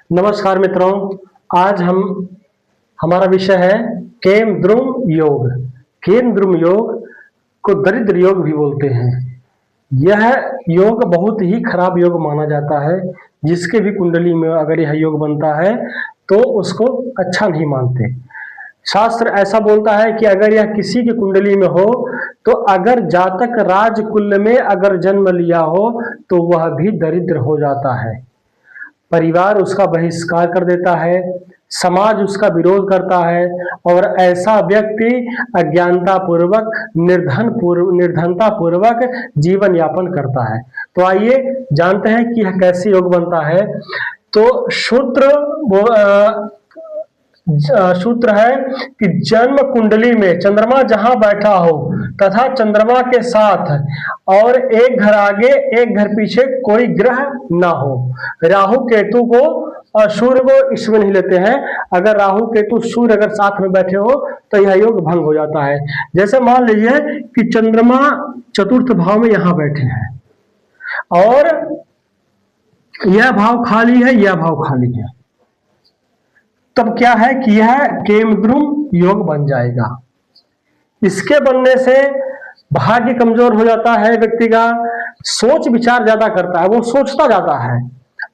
नमस्कार मित्रों। आज हमारा विषय है केमद्रुम योग। केमद्रुम योग को दरिद्र योग भी बोलते हैं। यह योग बहुत ही खराब योग माना जाता है। जिसके भी कुंडली में अगर यह योग बनता है तो उसको अच्छा नहीं मानते। शास्त्र ऐसा बोलता है कि अगर यह किसी की कुंडली में हो तो अगर जातक राजकुल में अगर जन्म लिया हो तो वह भी दरिद्र हो जाता है। परिवार उसका बहिष्कार कर देता है, समाज उसका विरोध करता है और ऐसा व्यक्ति अज्ञानता पूर्वक निर्धनता पूर्वक जीवन यापन करता है। तो आइए जानते हैं कि यह कैसे योग बनता है। तो सूत्र है कि जन्म कुंडली में चंद्रमा जहां बैठा हो तथा चंद्रमा के साथ और एक घर आगे एक घर पीछे कोई ग्रह ना हो। राहु केतु को और सूर्य को इसमें नहीं लेते हैं। अगर राहु केतु सूर्य अगर साथ में बैठे हो तो यह योग भंग हो जाता है। जैसे मान लीजिए कि चंद्रमा चतुर्थ भाव में यहां बैठे हैं और यह भाव खाली है, यह भाव खाली है, तब क्या है कि यह केमद्रुम योग बन जाएगा। इसके बनने से भाग्य कमजोर हो जाता है, व्यक्ति का सोच विचार ज्यादा करता है, वो सोचता ज्यादा है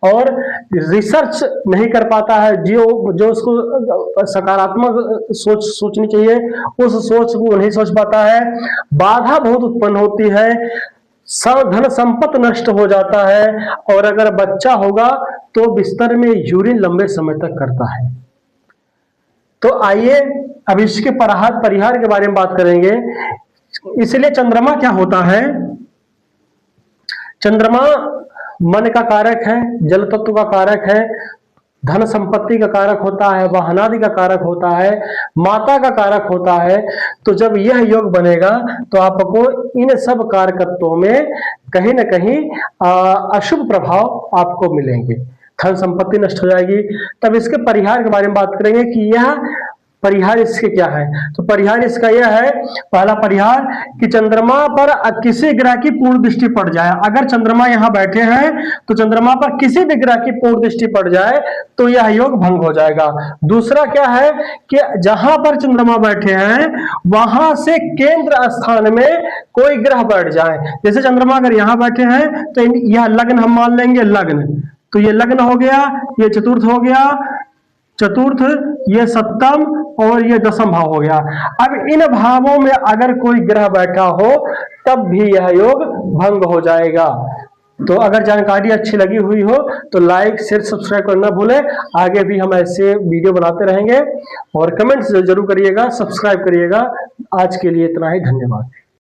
और रिसर्च नहीं कर पाता है। जो उसको सकारात्मक सोचनी चाहिए उस सोच को नहीं सोच पाता है। बाधा बहुत उत्पन्न होती है, धन संपत्ति नष्ट हो जाता है और अगर बच्चा होगा तो बिस्तर में यूरिन लंबे समय तक करता है। तो आइए अब इसके परिहार के बारे में बात करेंगे। इसलिए चंद्रमा क्या होता है? चंद्रमा मन का कारक है, जल तत्व का कारक है, धन संपत्ति का कारक होता है, वाहनादि का कारक होता है, माता का कारक होता है। तो जब यह योग बनेगा तो आपको इन सब कारकत्वों में कहीं ना कहीं अशुभ प्रभाव आपको मिलेंगे, धन संपत्ति नष्ट हो जाएगी। तब इसके परिहार के बारे में बात करेंगे कि यह परिहार इसके क्या है। तो परिहार इसका यह है, पहला परिहार कि चंद्रमा पर किसी ग्रह की पूर्ण दृष्टि पड़ जाए। अगर चंद्रमा यहां बैठे हैं तो चंद्रमा पर किसी भी ग्रह की पूर्ण दृष्टि पड़ जाए तो यह योग भंग हो जाएगा। दूसरा क्या है कि जहां पर चंद्रमा बैठे हैं वहां से केंद्र स्थान में कोई ग्रह बैठ जाए। जैसे चंद्रमा अगर यहां बैठे हैं तो यह लग्न हम मान लेंगे, लग्न, तो ये लग्न हो गया, ये चतुर्थ हो गया, चतुर्थ, ये सप्तम और ये दसम भाव हो गया। अब इन भावों में अगर कोई ग्रह बैठा हो तब भी यह योग भंग हो जाएगा। तो अगर जानकारी अच्छी लगी हुई हो तो लाइक शेयर सब्सक्राइब करना भूलें। आगे भी हम ऐसे वीडियो बनाते रहेंगे और कमेंट्स जरूर करिएगा, सब्सक्राइब करिएगा। आज के लिए इतना ही, धन्यवाद।